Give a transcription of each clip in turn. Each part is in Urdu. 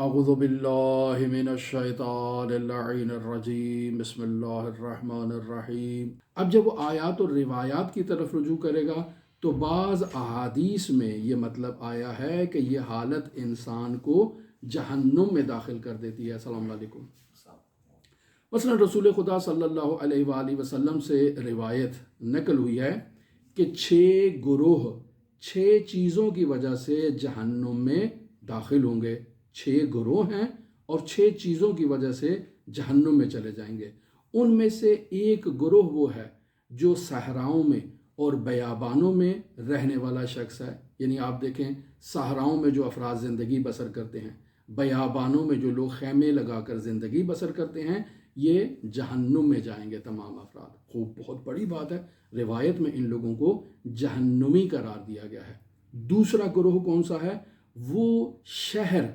اعوذ باللہ من الشیطان اللعین الرجیم بسم اللہ الرحمن الرحیم۔ اب جب وہ آیات اور روایات کی طرف رجوع کرے گا تو بعض احادیث میں یہ مطلب آیا ہے کہ یہ حالت انسان کو جہنم میں داخل کر دیتی ہے۔ السلام علیکم۔ مثلا رسول خدا صلی اللہ علیہ وآلہ وسلم سے روایت نقل ہوئی ہے کہ 6 گروہ 6 چیزوں کی وجہ سے جہنم میں داخل ہوں گے۔ 6 گروہ ہیں اور 6 چیزوں کی وجہ سے جہنم میں چلے جائیں گے۔ ان میں سے ایک گروہ وہ ہے جو صحراؤں میں اور بیابانوں میں رہنے والا شخص ہے۔ یعنی آپ دیکھیں صحراؤں میں جو افراد زندگی بسر کرتے ہیں، بیابانوں میں جو لوگ خیمے لگا کر زندگی بسر کرتے ہیں، یہ جہنم میں جائیں گے تمام افراد۔ خوب، بہت بڑی بات ہے، روایت میں ان لوگوں کو جہنمی قرار دیا گیا ہے۔ دوسرا گروہ کون سا ہے؟ وہ شہر،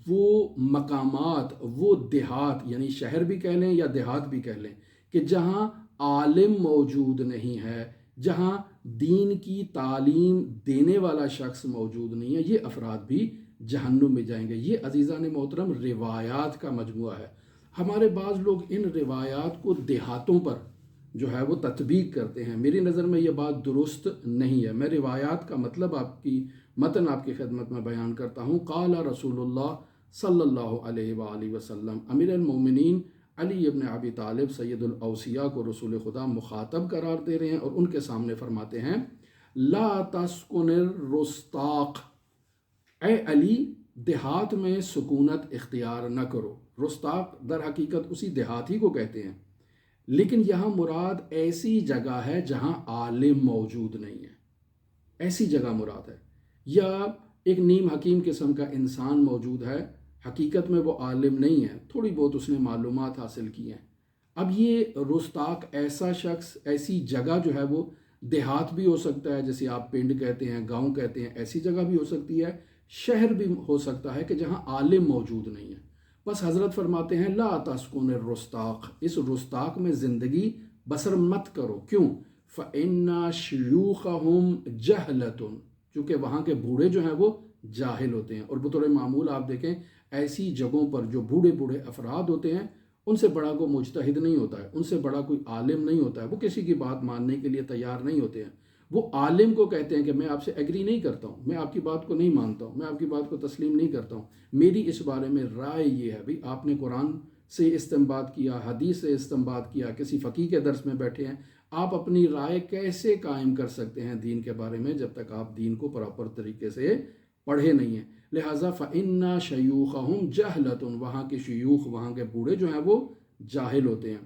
وہ مقامات، وہ دیہات، یعنی شہر بھی کہہ لیں یا دیہات بھی کہہ لیں، کہ جہاں عالم موجود نہیں ہے، جہاں دین کی تعلیم دینے والا شخص موجود نہیں ہے، یہ افراد بھی جہنم میں جائیں گے۔ یہ عزیزان محترم روایات کا مجموعہ ہے۔ ہمارے بعض لوگ ان روایات کو دیہاتوں پر جو ہے وہ تطبیق کرتے ہیں۔ میری نظر میں یہ بات درست نہیں ہے۔ میں روایات کا مطلب متن آپ کی خدمت میں بیان کرتا ہوں۔ قال رسول اللہ صلی اللہ علیہ وآلہ وسلم، امیر المومنین علی ابن ابی طالب سید الاوصیاء کو رسول خدا مخاطب قرار دے رہے ہیں اور ان کے سامنے فرماتے ہیں، لا تسکن الرستاق، اے علی دیہات میں سکونت اختیار نہ کرو۔ رستاق در حقیقت اسی دیہات ہی کو کہتے ہیں، لیکن یہاں مراد ایسی جگہ ہے جہاں عالم موجود نہیں ہے، ایسی جگہ مراد ہے۔ یا ایک نیم حکیم قسم کا انسان موجود ہے، حقیقت میں وہ عالم نہیں ہے، تھوڑی بہت اس نے معلومات حاصل کی ہیں۔ اب یہ رستاق ایسا شخص، ایسی جگہ جو ہے وہ دیہات بھی ہو سکتا ہے، جیسے آپ پنڈ کہتے ہیں، گاؤں کہتے ہیں، ایسی جگہ بھی ہو سکتی ہے، شہر بھی ہو سکتا ہے کہ جہاں عالم موجود نہیں ہے۔ بس حضرت فرماتے ہیں لا تسکن الرستاق، اس رستاق میں زندگی بسر مت کرو۔ کیوں؟ فإن شیوخہم جہلۃ، چونکہ وہاں کے بوڑھے جو ہیں وہ جاہل ہوتے ہیں، اور بطور معمول آپ دیکھیں ایسی جگہوں پر جو بوڑھے بوڑھے افراد ہوتے ہیں، ان سے بڑا کوئی مجتہد نہیں ہوتا ہے، ان سے بڑا کوئی عالم نہیں ہوتا ہے، وہ کسی کی بات ماننے کے لیے تیار نہیں ہوتے ہیں۔ وہ عالم کو کہتے ہیں کہ میں آپ سے ایگری نہیں کرتا ہوں، میں آپ کی بات کو نہیں مانتا ہوں، میں آپ کی بات کو تسلیم نہیں کرتا ہوں، میری اس بارے میں رائے یہ ہے۔ بھی آپ نے قرآن سے استنباط کیا، حدیث سے استنباط کیا، کسی فقیہ کے درس میں بیٹھے ہیں، آپ اپنی رائے کیسے قائم کر سکتے ہیں دین کے بارے میں جب تک آپ دین کو پراپر طریقے سے پڑھے نہیں ہیں؟ لہٰذا فإن شیوخہم جہلۃ، وہاں کے شیوخ، وہاں کے بوڑھے جو ہیں وہ جاہل ہوتے ہیں۔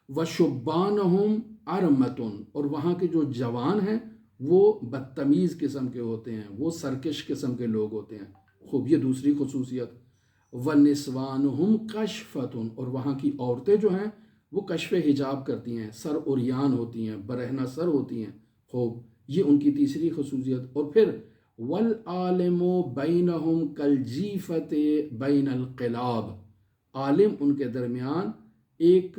وشبانہم ارمۃ، اور وہاں کے جو جوان ہیں وہ بدتمیز قسم کے ہوتے ہیں، وہ سرکش قسم کے لوگ ہوتے ہیں۔ خوب، یہ دوسری خصوصیت۔ ونسوانہم کشفۃ، اور وہاں کی عورتیں جو ہیں وہ کشف حجاب کرتی ہیں، سر عریان ہوتی ہیں، برہنہ سر ہوتی ہیں۔ خوب، یہ ان کی تیسری خصوصیت۔ اور پھر والعالم بینہم کالجیفۃ بین القلاب، عالم ان کے درمیان ایک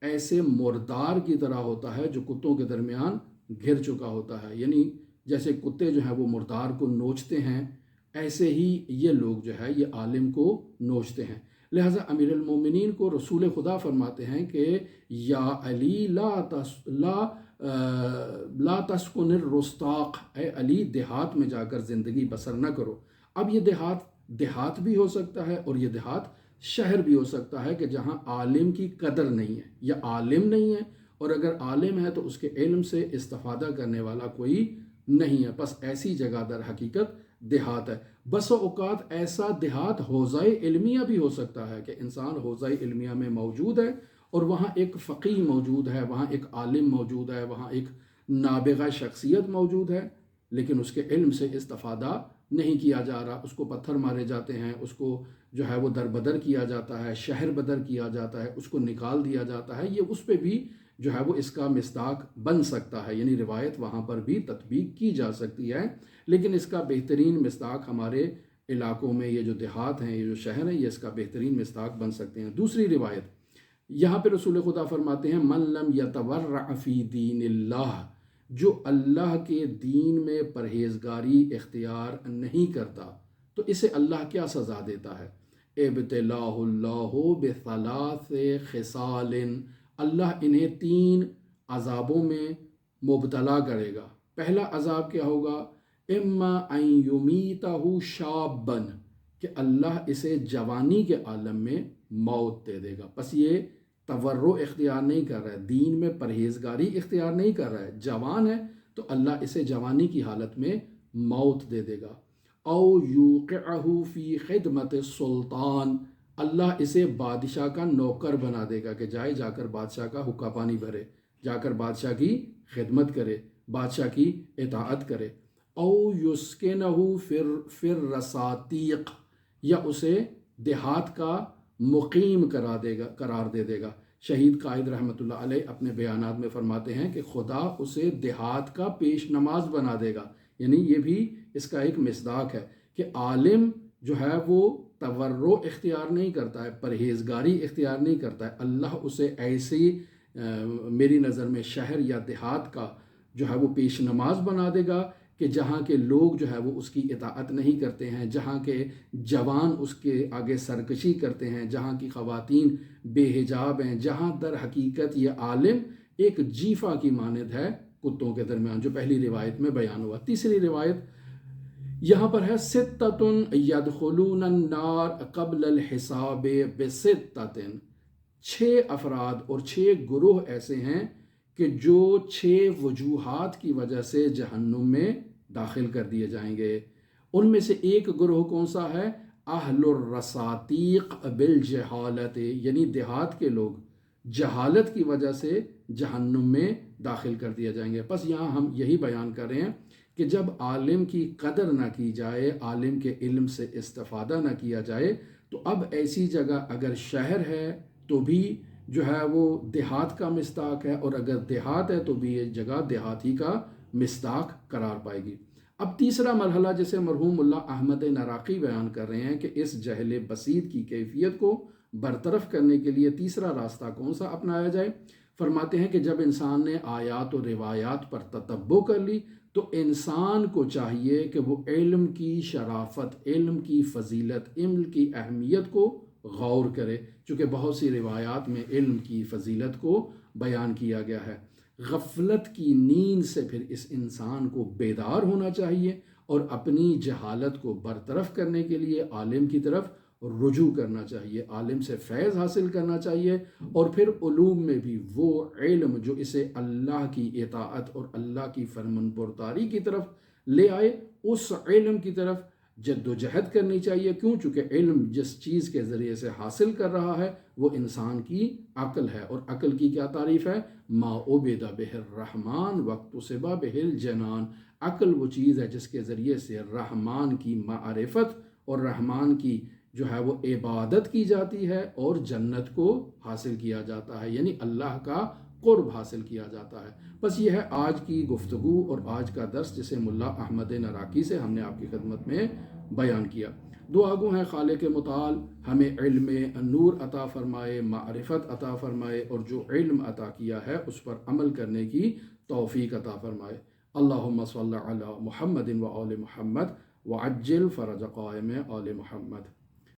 ایسے مردار کی طرح ہوتا ہے جو کتوں کے درمیان گھر چکا ہوتا ہے۔ یعنی جیسے کتے جو ہیں وہ مردار کو نوچتے ہیں، ایسے ہی یہ لوگ جو ہے یہ عالم کو نوچتے ہیں۔ لہٰذا امیر المومنین کو رسول خدا فرماتے ہیں کہ یا علی لا تسکن الرستاق، اے علی دیہات میں جا کر زندگی بسر نہ کرو۔ اب یہ دیہات بھی ہو سکتا ہے اور یہ دیہات شہر بھی ہو سکتا ہے کہ جہاں عالم کی قدر نہیں ہے یا عالم نہیں ہے، اور اگر عالم ہے تو اس کے علم سے استفادہ کرنے والا کوئی نہیں ہے۔ بس ایسی جگہ در حقیقت دیہات ہے۔ بس اوقات ایسا دیہات حوزہ علمیہ بھی ہو سکتا ہے کہ انسان حوزہ علمیہ میں موجود ہے اور وہاں ایک فقیہ موجود ہے، وہاں ایک عالم موجود ہے، وہاں ایک نابغہ شخصیت موجود ہے، لیکن اس کے علم سے استفادہ نہیں کیا جا رہا، اس کو پتھر مارے جاتے ہیں، اس کو جو ہے وہ در بدر کیا جاتا ہے، شہر بدر کیا جاتا ہے، اس کو نکال دیا جاتا ہے۔ یہ اس پہ بھی جو ہے وہ اس کا مصداق بن سکتا ہے، یعنی روایت وہاں پر بھی تطبیق کی جا سکتی ہے، لیکن اس کا بہترین مصداق ہمارے علاقوں میں یہ جو دیہات ہیں، یہ جو شہر ہیں، یہ اس کا بہترین مصداق بن سکتے ہیں۔ دوسری روایت، یہاں پہ رسول خدا فرماتے ہیں من لم یتورع فی دین اللہ، جو اللہ کے دین میں پرہیزگاری اختیار نہیں کرتا، تو اسے اللہ کیا سزا دیتا ہے؟ ابتلاہ اللہ بثلاث خصال، اللہ انہیں 3 عذابوں میں مبتلا کرے گا۔ پہلا عذاب کیا ہوگا؟ اما ان یمیتہ شابا، کہ اللہ اسے جوانی کے عالم میں موت دے دے گا۔ پس یہ تورع اختیار نہیں کر رہا ہے، دین میں پرہیزگاری اختیار نہیں کر رہا ہے، جوان ہے تو اللہ اسے جوانی کی حالت میں موت دے دے گا۔ او یوقعہ فی خدمت السلطان، اللہ اسے بادشاہ کا نوکر بنا دے گا کہ جا کر بادشاہ کا حقہ پانی بھرے، جا کر بادشاہ کی خدمت کرے، بادشاہ کی اطاعت کرے۔ او یسکنہ فی الرساتیق، یا اسے دیہات کا مقیم قرار دے دے گا۔ شہید قائد رحمۃ اللہ علیہ اپنے بیانات میں فرماتے ہیں کہ خدا اسے دیہات کا پیش نماز بنا دے گا۔ یعنی یہ بھی اس کا ایک مصداق ہے کہ عالم جو ہے وہ تورع اختیار نہیں کرتا ہے، پرہیزگاری اختیار نہیں کرتا ہے، اللہ اسے ایسی میری نظر میں شہر یا دیہات کا جو ہے وہ پیش نماز بنا دے گا کہ جہاں کے لوگ جو ہے وہ اس کی اطاعت نہیں کرتے ہیں، جہاں کے جوان اس کے آگے سرکشی کرتے ہیں، جہاں کی خواتین بے حجاب ہیں، جہاں در حقیقت یہ عالم ایک جیفا کی مانند ہے کتوں کے درمیان، جو پہلی روایت میں بیان ہوا۔ تیسری روایت یہاں پر ہے ستۃ یدخلون النار قبل الحساب بستۃ، 6 افراد اور 6 گروہ ایسے ہیں کہ جو 6 وجوہات کی وجہ سے جہنم میں داخل کر دیے جائیں گے۔ ان میں سے ایک گروہ کون سا ہے؟ اہل الرساتیق بالجہالت، یعنی دیہات کے لوگ جہالت کی وجہ سے جہنم میں داخل کر دیا جائیں گے۔ پس یہاں ہم یہی بیان کر رہے ہیں کہ جب عالم کی قدر نہ کی جائے، عالم کے علم سے استفادہ نہ کیا جائے، تو اب ایسی جگہ اگر شہر ہے تو بھی جو ہے وہ دیہات کا مصداق ہے، اور اگر دیہات ہے تو بھی یہ جگہ دیہات ہی کا مصداق قرار پائے گی۔ اب تیسرا مرحلہ جسے مرحوم ملا احمد نراقی بیان کر رہے ہیں کہ اس جہل بسیط کی کیفیت کو برطرف کرنے کے لیے تیسرا راستہ کون سا اپنایا جائے؟ فرماتے ہیں کہ جب انسان نے آیات و روایات پر تتبع کر لی تو انسان کو چاہیے کہ وہ علم کی شرافت، علم کی فضیلت، علم کی اہمیت کو غور کرے، چونکہ بہت سی روایات میں علم کی فضیلت کو بیان کیا گیا ہے۔ غفلت کی نیند سے پھر اس انسان کو بیدار ہونا چاہیے اور اپنی جہالت کو برطرف کرنے کے لیے عالم کی طرف رجوع کرنا چاہیے، عالم سے فیض حاصل کرنا چاہیے، اور پھر علوم میں بھی وہ علم جو اسے اللہ کی اطاعت اور اللہ کی فرمان برداری کی طرف لے آئے، اس علم کی طرف جد و جہد کرنی چاہیے۔ کیوں؟ چونکہ علم جس چیز کے ذریعے سے حاصل کر رہا ہے وہ انسان کی عقل ہے، اور عقل کی کیا تعریف ہے؟ ما عبد بہ الرحمن واکتسب بہ الجنان، عقل وہ چیز ہے جس کے ذریعے سے رحمان کی معرفت اور رحمان کی جو ہے وہ عبادت کی جاتی ہے اور جنت کو حاصل کیا جاتا ہے، یعنی اللہ کا قرب حاصل کیا جاتا ہے۔ بس یہ ہے آج کی گفتگو اور آج کا درس جسے ملا احمد نراقی سے ہم نے آپ کی خدمت میں بیان کیا۔ دعا گو ہیں خالق متعال ہمیں علم نور عطا فرمائے، معرفت عطا فرمائے، اور جو علم عطا کیا ہے اس پر عمل کرنے کی توفیق عطا فرمائے۔ اللہم صلی علی محمد و آل محمد وعجل فرج قائم آل محمد۔